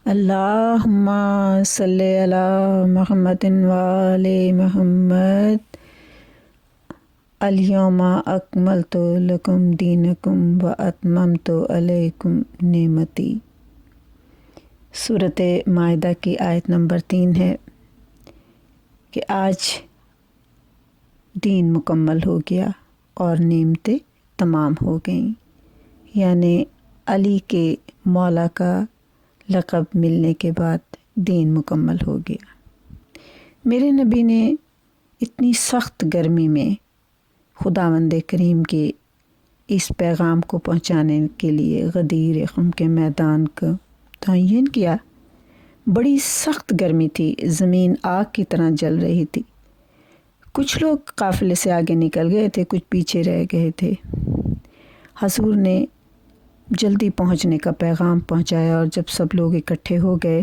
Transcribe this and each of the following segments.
اللہم صلی علی محمد وآل محمد الیوم اکملت لکم دینکم واتممت علیکم نعمتی۔ سورۃ مائدہ کی آیت نمبر 3 ہے کہ آج دین مکمل ہو گیا اور نعمتیں تمام ہو گئیں، یعنی علی کے مولا کا لقب ملنے کے بعد دین مکمل ہو گیا۔ میرے نبی نے اتنی سخت گرمی میں خداوند کریم کے اس پیغام کو پہنچانے کے لیے غدیر خم کے میدان کا تعین کیا۔ بڑی سخت گرمی تھی، زمین آگ کی طرح جل رہی تھی۔ کچھ لوگ قافلے سے آگے نکل گئے تھے، کچھ پیچھے رہ گئے تھے۔ حضور نے جلدی پہنچنے کا پیغام پہنچایا، اور جب سب لوگ اکٹھے ہو گئے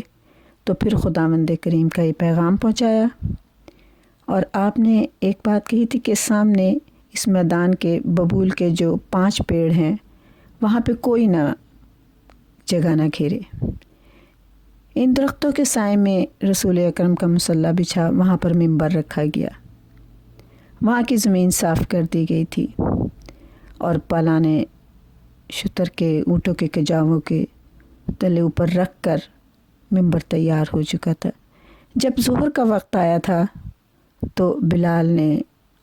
تو پھر خداوند کریم کا یہ پیغام پہنچایا۔ اور آپ نے ایک بات کہی تھی کہ سامنے اس میدان کے ببول کے جو 5 پیڑ ہیں وہاں پہ کوئی نہ جگہ نہ گھیرے۔ ان درختوں کے سائے میں رسول اکرم کا مصلی بچھا وہاں پر منبر رکھا گیا۔ وہاں کی زمین صاف کر دی گئی تھی اور پالانے شتر کے اونٹوں کے کجاووں کے تلے اوپر رکھ کر منبر تیار ہو چکا تھا۔ جب ظہر کا وقت آیا تھا تو بلال نے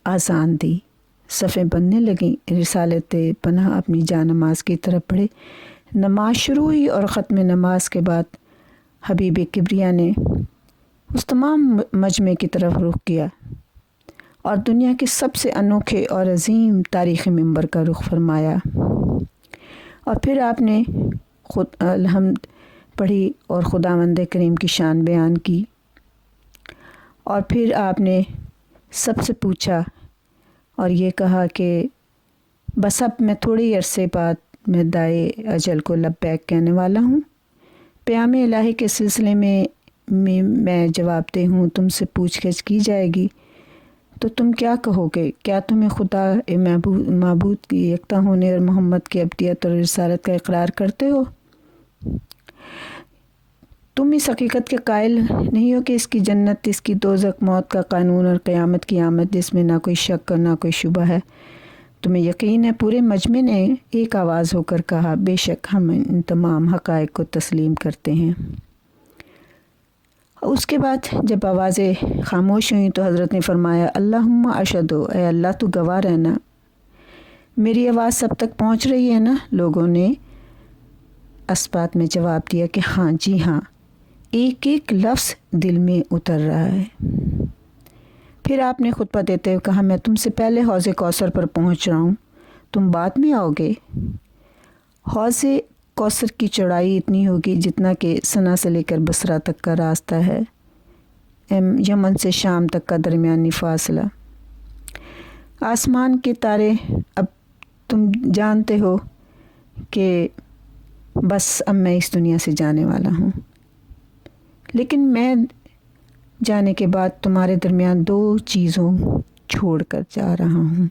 آذان دی، صفیں بننے لگیں، رسالت پناہ اپنی جانماز کی طرف بڑھے۔ نماز شروع ہوئی اور ختم نماز کے بعد حبیب کبریا نے اس تمام مجمع کی طرف رخ کیا اور دنیا کے سب سے انوکھے اور عظیم تاریخی منبر کا رخ فرمایا، اور پھر آپ نے خود الحمد پڑھی اور خداوند کریم کی شان بیان کی، اور پھر آپ نے سب سے پوچھا اور یہ کہا کہ بس اب میں تھوڑی عرصے بعد میں دائے اجل کو لبیک کہنے والا ہوں۔ پیام الہی کے سلسلے میں جواب دہ ہوں، تم سے پوچھ گچھ کی جائے گی تو تم کیا کہو گے؟ کیا تمہیں خدا معبود کی یکتا ہونے اور محمد کی ابدیت اور رسالت کا اقرار کرتے ہو؟ تم اس حقیقت کے قائل نہیں ہو کہ اس کی جنت، اس کی دوزخ، موت کا قانون اور قیامت کی آمد جس میں نہ کوئی شک اور نہ کوئی شبہ ہے؟ تمہیں یقین ہے؟ پورے مجمع نے ایک آواز ہو کر کہا، بے شک ہم ان تمام حقائق کو تسلیم کرتے ہیں۔ اس کے بعد جب آوازیں خاموش ہوئیں تو حضرت نے فرمایا، اللہم اشہدو، اے اللہ تو گواہ رہنا، میری آواز سب تک پہنچ رہی ہے نا؟ لوگوں نے اسبات میں جواب دیا کہ ہاں جی ہاں، ایک ایک لفظ دل میں اتر رہا ہے۔ پھر آپ نے خطبہ دیتے ہوئے کہا، میں تم سے پہلے حوض کوثر پر پہنچ رہا ہوں، تم بعد میں آؤ گے۔ حوض کوثر کی چوڑائی اتنی ہوگی جتنا کہ صنعا سے لے کر بصرہ تک کا راستہ ہے، یمن سے شام تک کا درمیانی فاصلہ۔ آسمان کے تارے اب تم جانتے ہو کہ بس اب میں اس دنیا سے جانے والا ہوں، لیکن میں جانے کے بعد تمہارے درمیان 2 چیزوں چھوڑ کر جا رہا ہوں،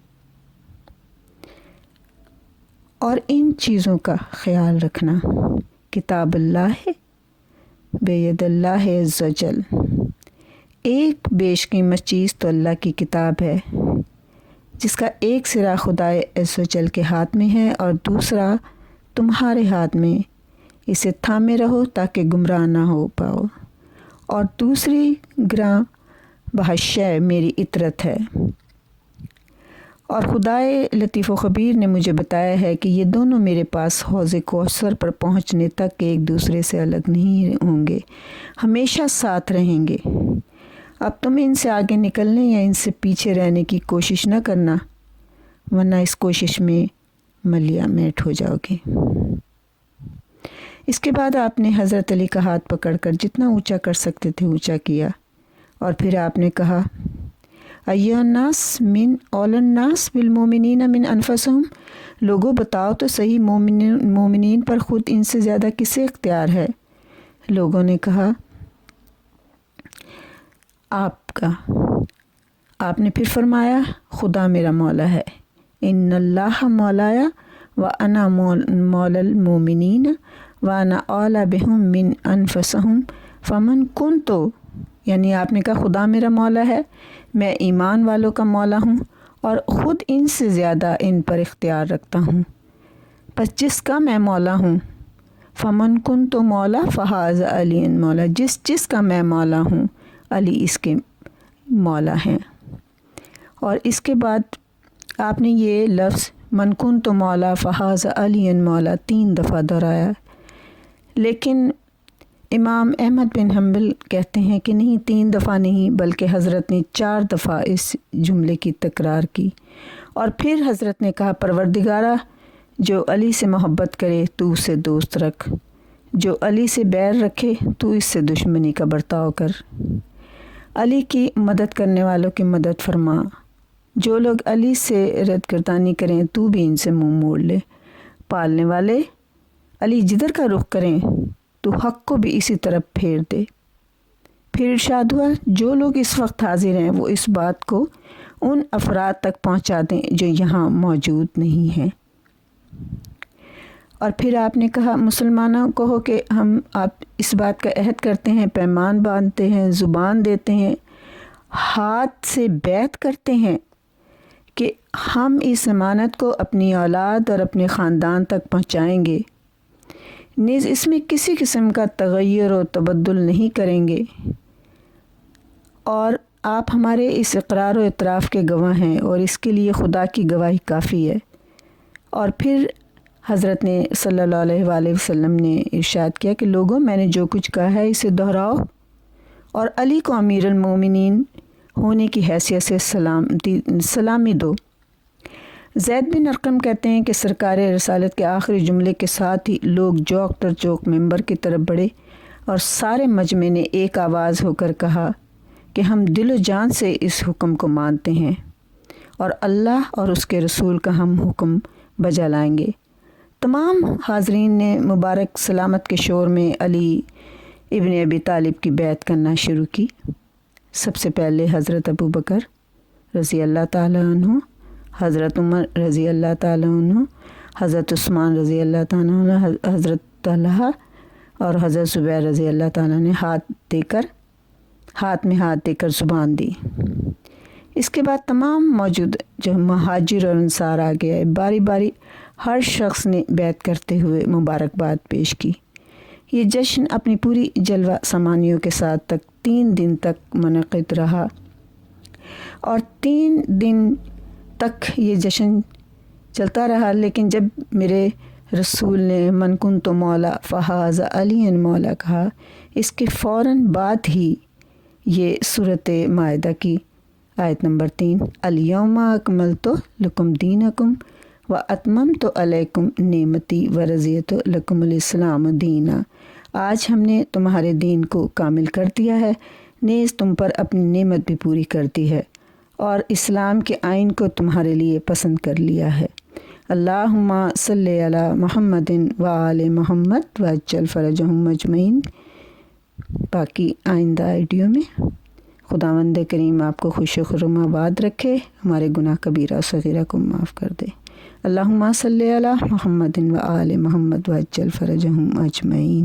اور ان چیزوں کا خیال رکھنا۔ کتاب اللہ بید اللہ عز و جل، ایک بیش قیمت چیز تو اللہ کی کتاب ہے جس کا ایک سرا خدائے عز و جل کے ہاتھ میں ہے اور دوسرا تمہارے ہاتھ میں، اسے تھامے رہو تاکہ گمراہ نہ ہو پاؤ، اور دوسری گراں بحشہ میری اطرت ہے، اور خدائے لطیف و خبیر نے مجھے بتایا ہے کہ یہ دونوں میرے پاس حوض کوثر پر پہنچنے تک ایک دوسرے سے الگ نہیں ہوں گے، ہمیشہ ساتھ رہیں گے۔ اب تم ان سے آگے نکلنے یا ان سے پیچھے رہنے کی کوشش نہ کرنا، ورنہ اس کوشش میں ملیا میٹ ہو جاؤ گے۔ اس کے بعد آپ نے حضرت علی کا ہاتھ پکڑ کر جتنا اونچا کر سکتے تھے اونچا کیا، اور پھر آپ نے کہا، ایھا الناس من اول الناس بالمؤمنین من انفسہم، لوگوں بتاؤ تو صحیح مومنین پر خود ان سے زیادہ کسے اختیار ہے؟ لوگوں نے کہا، آپ کا۔ آپ نے پھر فرمایا، خدا میرا مولا ہے، ان اللہ مولایا وانا مولا المؤمنین وانا اولا بہم من انفسہم فمن کنتو، یعنی آپ نے کہا خدا میرا مولا ہے، میں ایمان والوں کا مولا ہوں اور خود ان سے زیادہ ان پر اختیار رکھتا ہوں، پس جس کا میں مولا ہوں، فمن کنتو مولا فہذ علی مولا، جس کا میں مولا ہوں علی اس کے مولا ہیں۔ اور اس کے بعد آپ نے یہ لفظ من کنتو مولا فہذ علی مولا 3 دفعہ دہرایا، لیکن امام احمد بن حنبل کہتے ہیں کہ نہیں، 3 دفعہ نہیں بلکہ حضرت نے 4 دفعہ اس جملے کی تکرار کی، اور پھر حضرت نے کہا پروردگارہ جو علی سے محبت کرے تو اسے دوست رکھ، جو علی سے بیر رکھے تو اس سے دشمنی کا برتاؤ کر، علی کی مدد کرنے والوں کی مدد فرما، جو لوگ علی سے رد گردانی کریں تو بھی ان سے منہ موڑ لے، پالنے والے علی جدھر کا رخ کریں تو حق کو بھی اسی طرف پھیر دے۔ پھر ارشاد ہوا جو لوگ اس وقت حاضر ہیں وہ اس بات کو ان افراد تک پہنچا دیں جو یہاں موجود نہیں ہیں۔ اور پھر آپ نے کہا مسلمانوں کو ہو کہ ہم آپ اس بات کا عہد کرتے ہیں، پیمان باندھتے ہیں، زبان دیتے ہیں، ہاتھ سے بیعت کرتے ہیں کہ ہم اس امانت کو اپنی اولاد اور اپنے خاندان تک پہنچائیں گے، نیز اس میں کسی قسم کا تغیر و تبدل نہیں کریں گے، اور آپ ہمارے اس اقرار و اعتراف کے گواہ ہیں اور اس کے لیے خدا کی گواہی کافی ہے۔ اور پھر حضرت نے صلی اللہ علیہ وآلہ وسلم نے ارشاد کیا کہ لوگوں میں نے جو کچھ کہا ہے اسے دہراؤ اور علی کو امیر المومنین ہونے کی حیثیت سے سلامی دو۔ زید بن ارقم کہتے ہیں کہ سرکار رسالت کے آخری جملے کے ساتھ ہی لوگ چوک در چوک ممبر کی طرف بڑھے اور سارے مجمع نے ایک آواز ہو کر کہا کہ ہم دل و جان سے اس حکم کو مانتے ہیں اور اللہ اور اس کے رسول کا ہم حکم بجا لائیں گے۔ تمام حاضرین نے مبارک سلامت کے شور میں علی ابن ابی طالب کی بیعت کرنا شروع کی۔ سب سے پہلے حضرت ابو بکر رضی اللہ تعالیٰ عنہ، حضرت عمر رضی اللہ تعالیٰ عنہ، حضرت عثمان رضی اللہ تعالیٰ عنہ، حضرت طلحہ اور حضرت زبیر رضی اللہ تعالیٰ نے ہاتھ میں ہاتھ دے کر زبان دی۔ اس کے بعد تمام موجود جو مہاجر اور انصار آ گئے، باری باری ہر شخص نے بیعت کرتے ہوئے مبارکباد پیش کی۔ یہ جشن اپنی پوری جلوہ سمانیوں کے ساتھ 3 دن تک منعقد رہا، اور 3 دن تک یہ جشن چلتا رہا، لیکن جب میرے رسول نے من کنت مولا فہذ علی مولا کہا، اس کے فوراً بعد ہی یہ سورۃ مائدہ کی آیت نمبر 3 الیوم اکملت لکم دینکم واتممت علیکم نعمتی ورضیت لکم الاسلام دینا، آج ہم نے تمہارے دین کو کامل کر دیا ہے، نیز تم پر اپنی نعمت بھی پوری کر دی ہے اور اسلام کے آئین کو تمہارے لیے پسند کر لیا ہے۔ اللہم صلی علی محمد وآل محمد وعجل فرجہم اجمعین۔ باقی آئندہ ویڈیو میں خداوند کریم آپ کو خوش و خرم آباد رکھے، ہمارے گناہ کبیرہ و صغیرہ کو معاف کر دے۔ اللہم صلی علی محمد وآل محمد وعجل فرجہم اجمعین۔